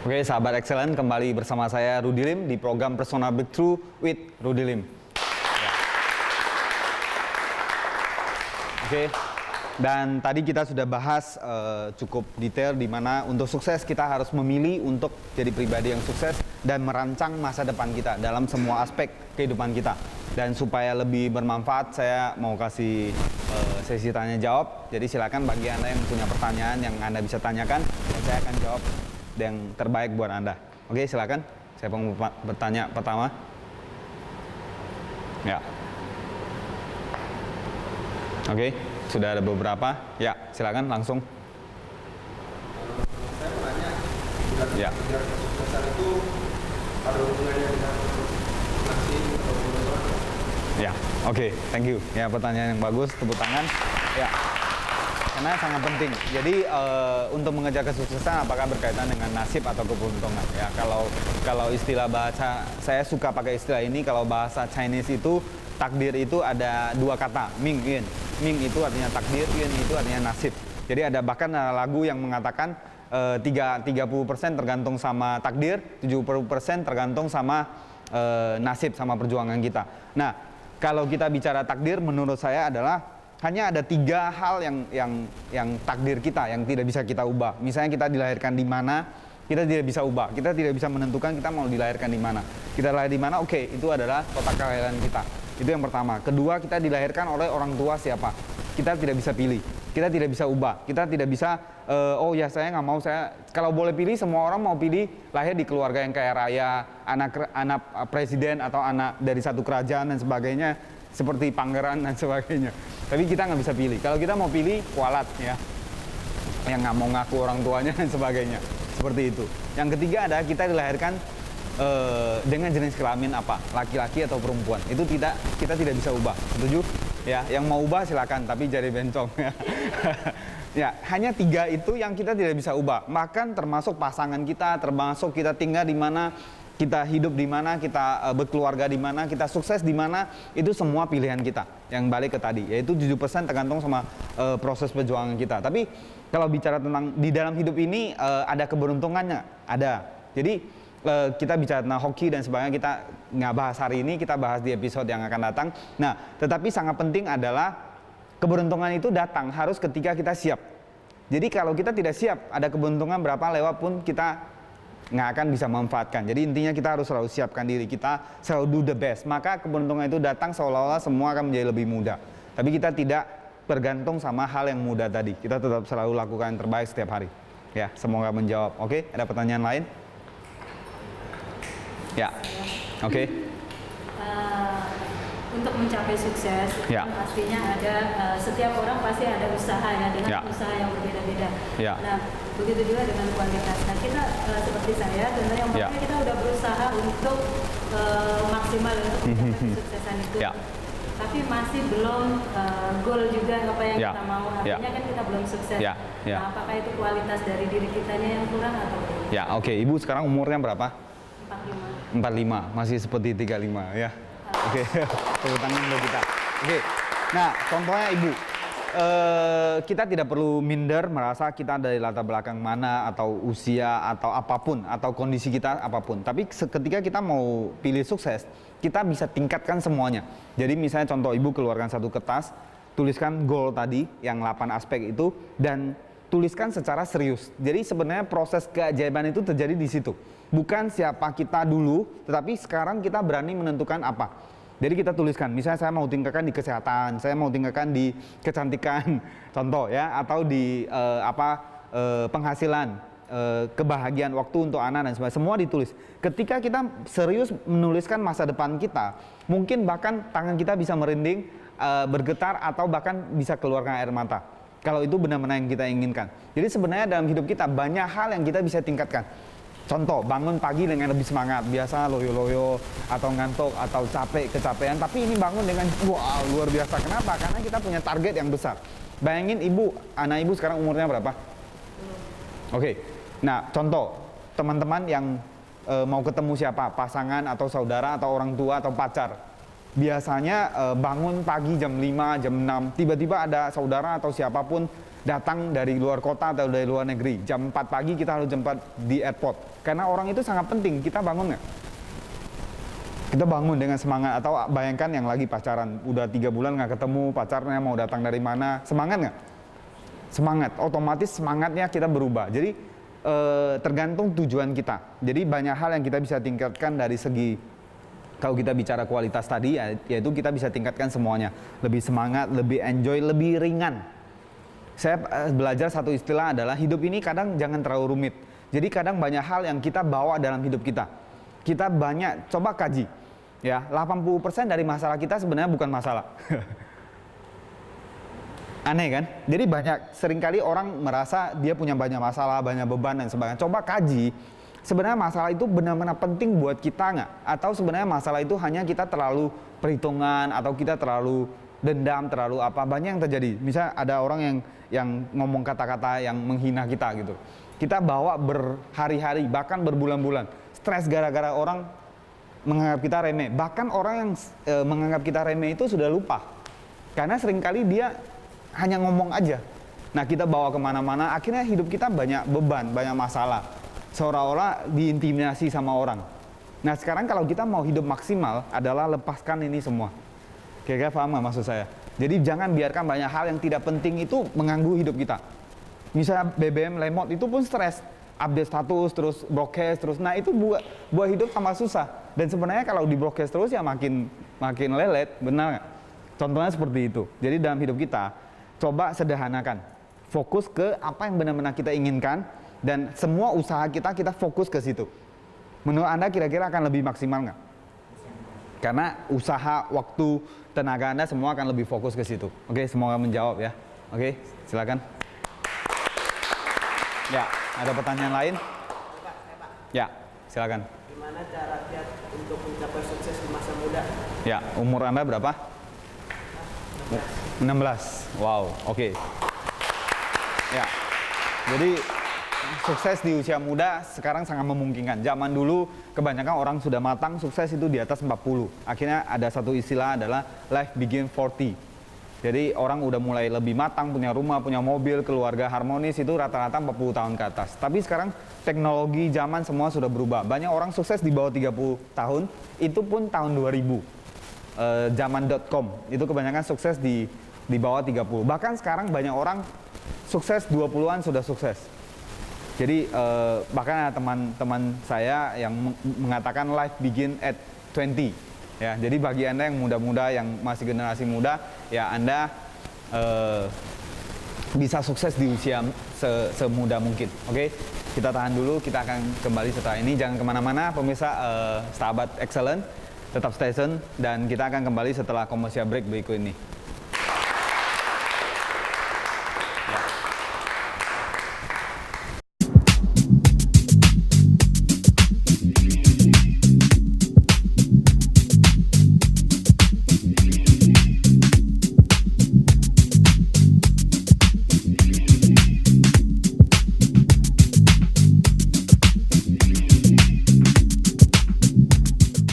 Oke, sahabat excellent, kembali bersama saya Rudy Lim di program Personal Breakthrough with Rudy Lim. Oke, dan tadi kita sudah bahas cukup detail di mana untuk sukses kita harus memilih untuk jadi pribadi yang sukses dan merancang masa depan kita dalam semua aspek kehidupan kita. Dan supaya lebih bermanfaat, saya mau kasih sesi tanya jawab. Jadi silakan bagi Anda yang punya pertanyaan yang Anda bisa tanyakan, dan saya akan jawab yang terbaik buat Anda. Oke, silakan. Saya mau bertanya pertama. Ya. Oke, sudah ada beberapa. Ya, silakan langsung. Saya bertanya, Ya. kesuksesan itu ada hubungannya dengan nasib atau bagaimana? Ya, oke, thank you. Ya, pertanyaan yang bagus, tepuk tangan. Ya. Karena sangat penting. Jadi untuk mengejar kesuksesan apakah berkaitan dengan nasib atau keberuntungan? Ya, kalau istilah bahasa, saya suka pakai istilah ini. Kalau bahasa Chinese itu takdir itu ada dua kata, Ming Yin. Ming itu artinya takdir, Yin itu artinya nasib. Jadi ada bahkan lagu yang mengatakan 30% tergantung sama takdir, 70% tergantung sama nasib, sama perjuangan kita. Nah, kalau kita bicara takdir, menurut saya adalah hanya ada 3 hal yang takdir kita yang tidak bisa kita ubah. Misalnya kita dilahirkan di mana, kita tidak bisa ubah. Kita tidak bisa menentukan kita mau dilahirkan di mana. Kita lahir di mana, oke, itu adalah kotak kelahiran kita. Itu yang pertama. Kedua, kita dilahirkan oleh orang tua siapa. Kita tidak bisa pilih. Kita tidak bisa ubah. Kita tidak bisa, oh ya saya nggak mau, kalau boleh pilih, semua orang mau pilih lahir di keluarga yang kaya raya, anak presiden atau anak dari satu kerajaan dan sebagainya, seperti pangeran dan sebagainya. Tapi kita nggak bisa pilih. Kalau kita mau pilih, kualat ya, yang nggak mau ngaku orang tuanya dan sebagainya. Seperti itu. Yang ketiga adalah kita dilahirkan dengan jenis kelamin apa, laki-laki atau perempuan. Itu kita tidak bisa ubah. Setuju? Ya, yang mau ubah silakan, tapi jadi bencong ya. Ya, hanya 3 itu yang kita tidak bisa ubah. Bahkan termasuk pasangan kita, termasuk kita tinggal di mana, kita hidup di mana, kita berkeluarga di mana, kita sukses di mana, itu semua pilihan kita. Yang balik ke tadi, yaitu 7% tergantung sama proses perjuangan kita. Tapi kalau bicara tentang di dalam hidup ini ada keberuntungannya, ada. Jadi kita bicara tentang hoki dan sebagainya, kita nggak bahas hari ini, kita bahas di episode yang akan datang. Nah, tetapi sangat penting adalah keberuntungan itu datang harus ketika kita siap. Jadi kalau kita tidak siap, ada keberuntungan berapa lewat pun kita nggak akan bisa memanfaatkan. Jadi intinya kita harus selalu siapkan diri kita, selalu do the best. Maka keberuntungan itu datang seolah-olah semua akan menjadi lebih mudah. Tapi kita tidak bergantung sama hal yang mudah tadi. Kita tetap selalu lakukan yang terbaik setiap hari. Ya, semoga menjawab. Oke, ada pertanyaan lain? Ya, oke. Untuk mencapai sukses, Ya. kan pastinya ada, setiap orang pasti ada usaha ya, dengan Ya. usaha yang berbeda-beda. Ya. Nah, begitu juga dengan kualitas. Nah, kita seperti saya, tentunya yang Ya. pertama kita udah berusaha untuk maksimal untuk mencapai kesuksesan itu. Ya. Tapi masih belum goal juga apa yang Ya. kita mau. Ya. Artinya kan kita belum sukses. Ya. Ya. Nah, apakah itu kualitas dari diri kitanya yang kurang atau belum? Ya, oke. Ibu sekarang umurnya berapa? 45. 45, masih seperti 35 ya. Oke, tepuk tangan untuk kita. Oke, nah contohnya Ibu, kita tidak perlu minder merasa kita dari latar belakang mana atau usia atau apapun atau kondisi kita apapun. Tapi ketika kita mau pilih sukses, kita bisa tingkatkan semuanya. Jadi misalnya contoh Ibu keluarkan satu kertas, tuliskan goal tadi yang 8 aspek itu dan tuliskan secara serius. Jadi sebenarnya proses keajaiban itu terjadi di situ. Bukan siapa kita dulu, tetapi sekarang kita berani menentukan apa. Jadi kita tuliskan, misalnya saya mau tingkatkan di kesehatan, saya mau tingkatkan di kecantikan, contoh ya, atau di penghasilan, kebahagiaan waktu untuk anak dan sebagainya. Semua ditulis. Ketika kita serius menuliskan masa depan kita, mungkin bahkan tangan kita bisa merinding, bergetar, atau bahkan bisa keluarkan air mata. Kalau itu benar-benar yang kita inginkan. Jadi sebenarnya dalam hidup kita banyak hal yang kita bisa tingkatkan. Contoh, bangun pagi dengan lebih semangat. Biasa loyo-loyo atau ngantuk atau capek, kecapean. Tapi ini bangun dengan wow, luar biasa. Kenapa? Karena kita punya target yang besar. Bayangin Ibu, anak Ibu sekarang umurnya berapa? Oke. Nah, contoh, teman-teman yang mau ketemu siapa? Pasangan atau saudara atau orang tua atau pacar. Biasanya bangun pagi jam 5, jam 6, tiba-tiba ada saudara atau siapapun datang dari luar kota atau dari luar negeri, jam 4 pagi kita harus jemput di airport. Karena orang itu sangat penting, kita bangun nggak? Kita bangun dengan semangat. Atau bayangkan yang lagi pacaran, udah 3 bulan nggak ketemu, pacarnya mau datang dari mana, semangat nggak? Semangat, otomatis semangatnya kita berubah. Jadi tergantung tujuan kita. Jadi banyak hal yang kita bisa tingkatkan dari segi, kalau kita bicara kualitas tadi, yaitu kita bisa tingkatkan semuanya. Lebih semangat, lebih enjoy, lebih ringan. Saya belajar satu istilah adalah hidup ini kadang jangan terlalu rumit. Jadi kadang banyak hal yang kita bawa dalam hidup kita. Kita banyak, coba kaji. Ya, 80% dari masalah kita sebenarnya bukan masalah. Aneh kan? Jadi seringkali orang merasa dia punya banyak masalah, banyak beban dan sebagainya. Coba kaji, sebenarnya masalah itu benar-benar penting buat kita nggak? Atau sebenarnya masalah itu hanya kita terlalu perhitungan, atau kita terlalu dendam, terlalu apa, banyak yang terjadi. Misalnya ada orang yang ngomong kata-kata yang menghina kita gitu. Kita bawa berhari-hari, bahkan berbulan-bulan. Stres gara-gara orang menganggap kita remeh. Bahkan orang yang menganggap kita remeh itu sudah lupa. Karena seringkali dia hanya ngomong aja. Nah, kita bawa kemana-mana, akhirnya hidup kita banyak beban, banyak masalah. Seolah-olah diintimidasi sama orang. Nah, sekarang kalau kita mau hidup maksimal adalah lepaskan ini semua. Kira-kira paham nggak maksud saya? Jadi jangan biarkan banyak hal yang tidak penting itu mengganggu hidup kita. Misalnya BBM lemot itu pun stres. Update status, terus broadcast, terus. Nah, itu buat hidup sama susah. Dan sebenarnya kalau di broadcast terus ya makin lelet, benar nggak? Contohnya seperti itu. Jadi dalam hidup kita, coba sederhanakan. Fokus ke apa yang benar-benar kita inginkan, dan semua usaha kita fokus ke situ. Menurut Anda kira-kira akan lebih maksimal nggak? Karena usaha, waktu, tenaga Anda semua akan lebih fokus ke situ. Oke, semoga menjawab ya. Oke, silakan. Ya, ada pertanyaan lain? Ya, silakan. Gimana cara Tiat untuk mencapai sukses di masa muda? Ya, umur Anda berapa? 16. Wow, oke. Ya, jadi sukses di usia muda sekarang sangat memungkinkan. Zaman dulu kebanyakan orang sudah matang, sukses itu di atas 40. Akhirnya ada satu istilah adalah life begin 40. Jadi orang udah mulai lebih matang, punya rumah, punya mobil, keluarga harmonis, itu rata-rata 40 tahun ke atas. Tapi sekarang teknologi zaman semua sudah berubah. Banyak orang sukses di bawah 30 tahun, itu pun tahun 2000. Zaman.com, itu kebanyakan sukses di bawah 30. Bahkan sekarang banyak orang sukses 20-an sudah sukses. Jadi bahkan ada teman-teman saya yang mengatakan life begin at 20. Ya, jadi bagi Anda yang muda-muda, yang masih generasi muda, ya Anda bisa sukses di usia semuda mungkin. Oke, kita tahan dulu, kita akan kembali setelah ini. Jangan kemana-mana, pemirsa sahabat excellent, tetap stay tune, dan kita akan kembali setelah commercial break berikut ini.